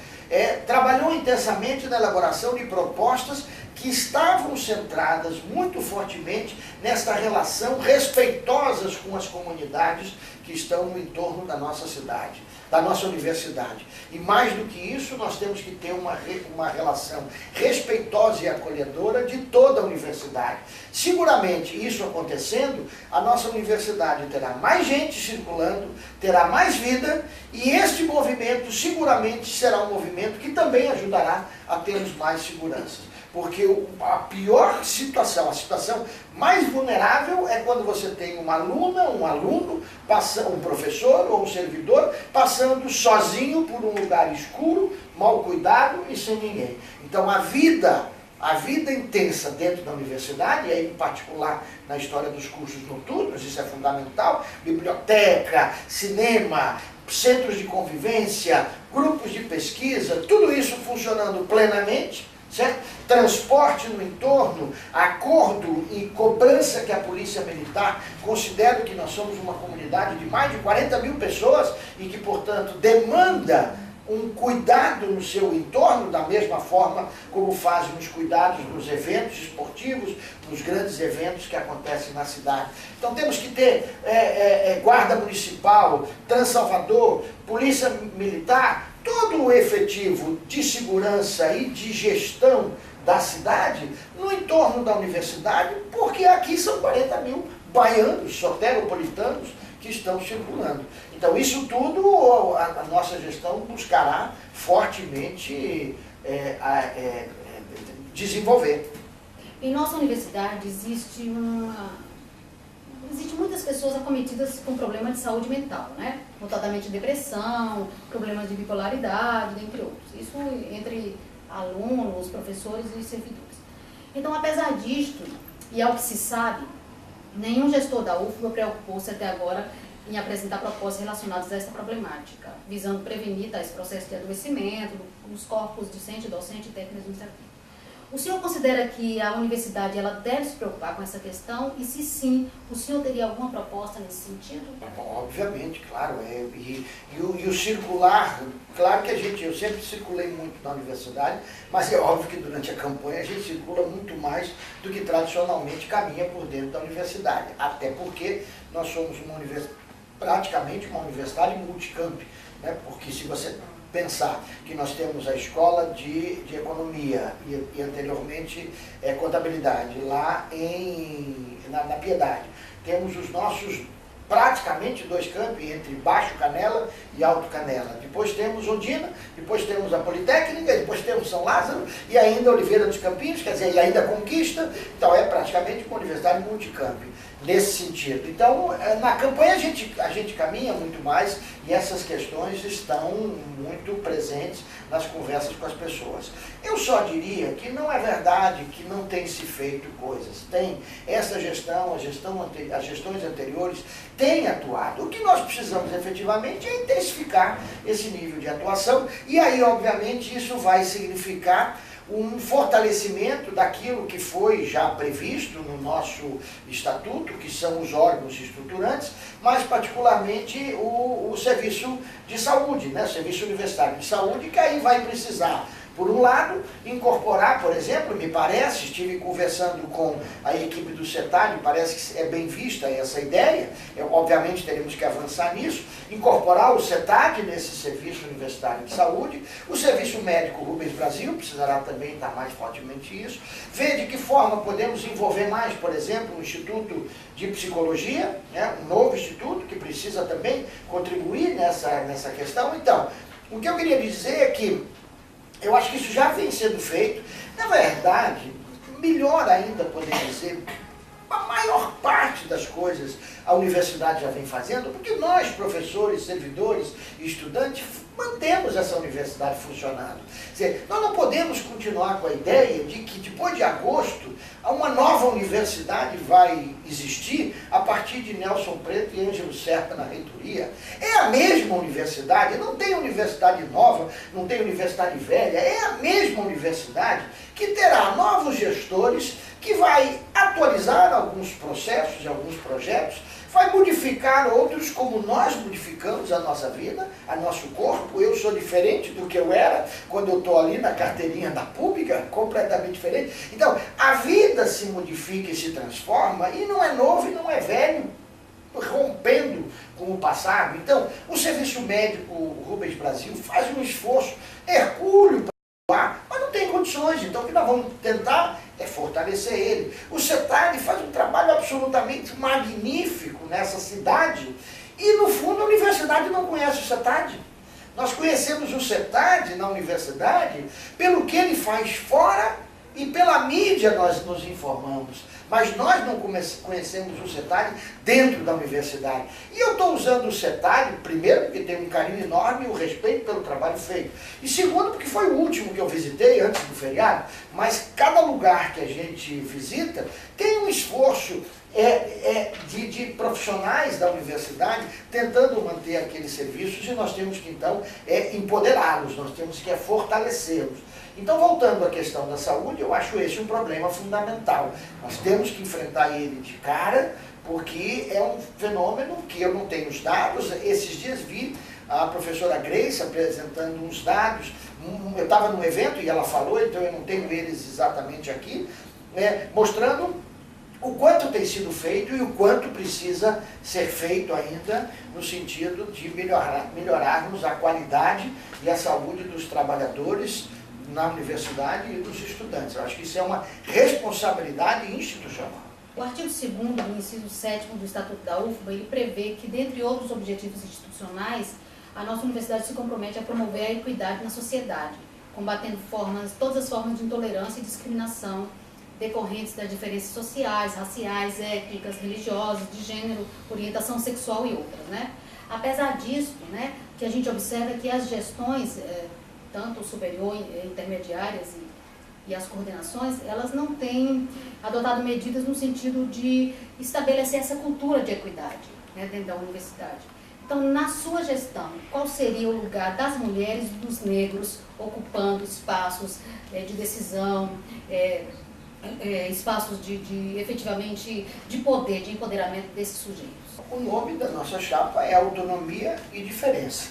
trabalhou intensamente na elaboração de propostas que estavam centradas muito fortemente nesta relação respeitosas com as comunidades que estão no entorno da nossa cidade, da nossa universidade. E mais do que isso, nós temos que ter uma relação respeitosa e acolhedora de toda a universidade. Seguramente, isso acontecendo, a nossa universidade terá mais gente circulando, terá mais vida, e este movimento seguramente será um movimento que também ajudará a termos mais segurança. Porque a pior situação, a situação mais vulnerável é quando você tem uma aluna, um aluno, um professor ou um servidor passando sozinho por um lugar escuro, mal cuidado e sem ninguém. Então a vida intensa dentro da universidade, e aí em particular na história dos cursos noturnos, isso é fundamental, biblioteca, cinema, centros de convivência, grupos de pesquisa, tudo isso funcionando plenamente, certo? Transporte no entorno, acordo e cobrança que a Polícia Militar considera que nós somos uma comunidade de mais de 40 mil pessoas e que, portanto, demanda um cuidado no seu entorno, da mesma forma como fazem os cuidados nos eventos esportivos, nos grandes eventos que acontecem na cidade. Então temos que ter Guarda Municipal, Transalvador, Polícia Militar, todo o efetivo de segurança e de gestão da cidade no entorno da universidade, porque aqui são 40 mil baianos, soteropolitanos, que estão circulando. Então isso tudo a nossa gestão buscará fortemente desenvolver. Em nossa universidade existe muitas pessoas acometidas com problemas de saúde mental, né? Notadamente depressão, problemas de bipolaridade, dentre outros. Isso entre alunos, professores e servidores. Então, apesar disto, e ao que se sabe, nenhum gestor da UFBA preocupou-se até agora em apresentar propostas relacionadas a essa problemática, visando prevenir tais processos de adoecimento nos corpos discente, docente e técnico administrativo. O senhor considera que a universidade ela deve se preocupar com essa questão? E se sim, o senhor teria alguma proposta nesse sentido? Obviamente, claro. E o circular, claro que eu sempre circulei muito na universidade, mas é óbvio que durante a campanha a gente circula muito mais do que tradicionalmente caminha por dentro da universidade. Até porque nós somos praticamente uma universidade multicamp, né? Porque se você pensar que nós temos a escola de economia e anteriormente contabilidade lá na Piedade. Temos os nossos praticamente dois campi, entre Baixo Canela e Alto Canela. Depois temos Ondina, depois temos a Politécnica, depois temos São Lázaro e ainda Oliveira dos Campinhos, quer dizer, e ainda Conquista. Então é praticamente uma universidade multicamp nesse sentido. Então, na campanha a gente caminha muito mais e essas questões estão muito presentes nas conversas com as pessoas. Eu só diria que não é verdade que não tem se feito coisas. Tem. Essa gestão, as gestões anteriores têm atuado. O que nós precisamos efetivamente é intensificar esse nível de atuação e aí, obviamente, isso vai significar um fortalecimento daquilo que foi já previsto no nosso estatuto, que são os órgãos estruturantes, mas particularmente o serviço de saúde, né? O serviço universitário de saúde, que aí vai precisar, por um lado, incorporar, por exemplo, me parece, estive conversando com a equipe do CETAD, parece que é bem vista essa ideia, obviamente teremos que avançar nisso, incorporar o CETAD nesse serviço universitário de saúde, o serviço médico Rubens Brasil precisará também estar mais fortemente isso, ver de que forma podemos envolver mais, por exemplo, o Instituto de Psicologia, né, um novo instituto que precisa também contribuir nessa questão. Então, o que eu queria dizer é que eu acho que isso já vem sendo feito. Na verdade, melhor ainda poder dizer, a maior parte das coisas a universidade já vem fazendo, porque nós, professores, servidores e estudantes, mantemos essa universidade funcionando. Quer dizer, nós não podemos continuar com a ideia de que depois de agosto, uma nova universidade vai existir a partir de Nelson Preto e Ângelo Serpa na reitoria. É a mesma universidade, não tem universidade nova, não tem universidade velha, é a mesma universidade que terá novos gestores, que vai atualizar alguns processos e alguns projetos, vai modificar outros como nós modificamos a nossa vida, a nosso corpo. Eu sou diferente do que eu era quando eu estou ali na carteirinha da pública, completamente diferente. Então, a vida se modifica e se transforma, e não é novo e não é velho, rompendo com o passado. Então, o Serviço Médico Rubens Brasil faz um esforço hercúleo para, mas não tem condições. Então, o que nós vamos tentar é fortalecer ele. O CETAD faz um trabalho absolutamente magnífico nessa cidade e, no fundo, a universidade não conhece o CETAD. Nós conhecemos o CETAD na universidade pelo que ele faz fora e pela mídia nós nos informamos. Mas nós não conhecemos o CETAD dentro da universidade. E eu estou usando o CETAD, primeiro, porque tenho um carinho enorme e o respeito pelo trabalho feito. E segundo, porque foi o último que eu visitei antes do feriado, mas cada lugar que a gente visita tem um esforço de profissionais da universidade tentando manter aqueles serviços, e nós temos que, então, empoderá-los, nós temos que fortalecê-los. Então, voltando à questão da saúde, eu acho esse um problema fundamental. Nós temos que enfrentar ele de cara, porque é um fenômeno que eu não tenho os dados. Esses dias vi a professora Grace apresentando uns dados. Eu estava num evento e ela falou, então eu não tenho eles exatamente aqui, mostrando o quanto tem sido feito e o quanto precisa ser feito ainda no sentido de melhorarmos a qualidade e a saúde dos trabalhadores na universidade e dos estudantes. Eu acho que isso é uma responsabilidade institucional. O artigo 2º do inciso 7º do Estatuto da UFBA, ele prevê que, dentre outros objetivos institucionais, a nossa universidade se compromete a promover a equidade na sociedade, combatendo todas as formas de intolerância e discriminação decorrentes das diferenças sociais, raciais, étnicas, religiosas, de gênero, orientação sexual e outras, né? Apesar disso, né, que a gente observa que as gestões, tanto superior, intermediárias e as coordenações, elas não têm adotado medidas no sentido de estabelecer essa cultura de equidade, né, dentro da universidade. Então, na sua gestão, qual seria o lugar das mulheres e dos negros ocupando espaços de decisão, espaços efetivamente de poder, de empoderamento desses sujeitos? O nome da nossa chapa é autonomia e diferença.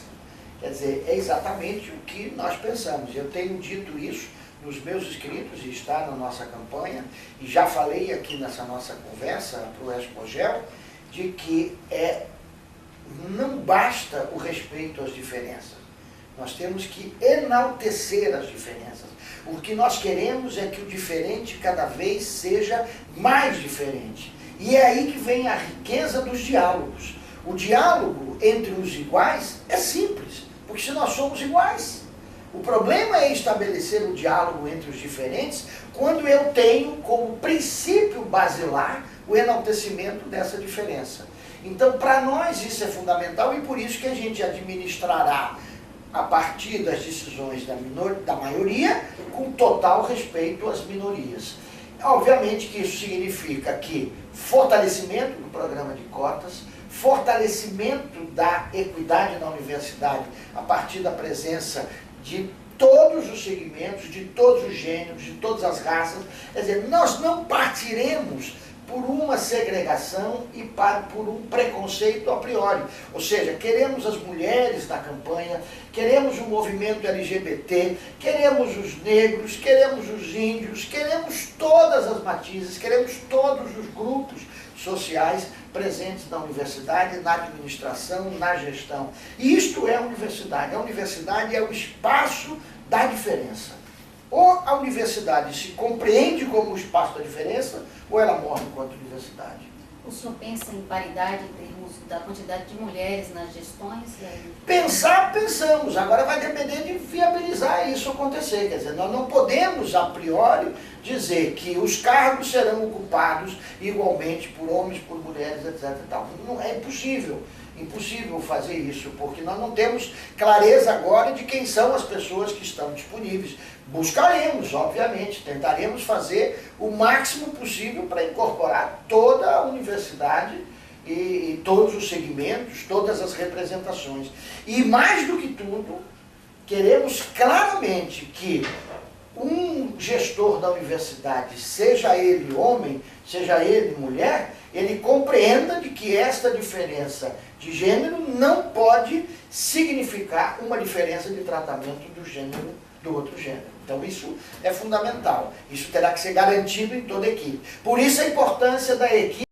Quer dizer, é exatamente o que nós pensamos. Eu tenho dito isso nos meus escritos e está na nossa campanha, e já falei aqui nessa nossa conversa para o Expogel, de que não basta o respeito às diferenças. Nós temos que enaltecer as diferenças. O que nós queremos é que o diferente cada vez seja mais diferente. E é aí que vem a riqueza dos diálogos. O diálogo entre os iguais é simples, porque se nós somos iguais. O problema é estabelecer o diálogo entre os diferentes quando eu tenho como princípio basilar o enaltecimento dessa diferença. Então, para nós isso é fundamental, e por isso que a gente administrará a partir das decisões da maioria, com total respeito às minorias. Obviamente que isso significa que fortalecimento do programa de cotas, fortalecimento da equidade na universidade, a partir da presença de todos os segmentos, de todos os gêneros, de todas as raças. Quer dizer, nós não partiremos por uma segregação e por um preconceito a priori. Ou seja, queremos as mulheres na campanha, queremos o movimento LGBT, queremos os negros, queremos os índios, queremos todas as matizes, queremos todos os grupos sociais presentes na universidade, na administração, na gestão. E isto é a universidade. A universidade é o espaço da diferença. Ou a universidade se compreende como o espaço da diferença, ou ela morre enquanto universidade. O senhor pensa em paridade em termos da quantidade de mulheres nas gestões? Pensar, pensamos. Agora vai depender de viabilizar isso acontecer. Quer dizer, nós não podemos, a priori, dizer que os cargos serão ocupados igualmente por homens, por mulheres, etc. Não é impossível. Impossível fazer isso, porque nós não temos clareza agora de quem são as pessoas que estão disponíveis. Buscaremos, obviamente, tentaremos fazer o máximo possível para incorporar toda a universidade e todos os segmentos, todas as representações. E mais do que tudo, queremos claramente que um gestor da universidade, seja ele homem, seja ele mulher, ele compreenda de que esta diferença de gênero não pode significar uma diferença de tratamento do gênero do outro gênero. Então isso é fundamental. Isso terá que ser garantido em toda a equipe. Por isso a importância da equipe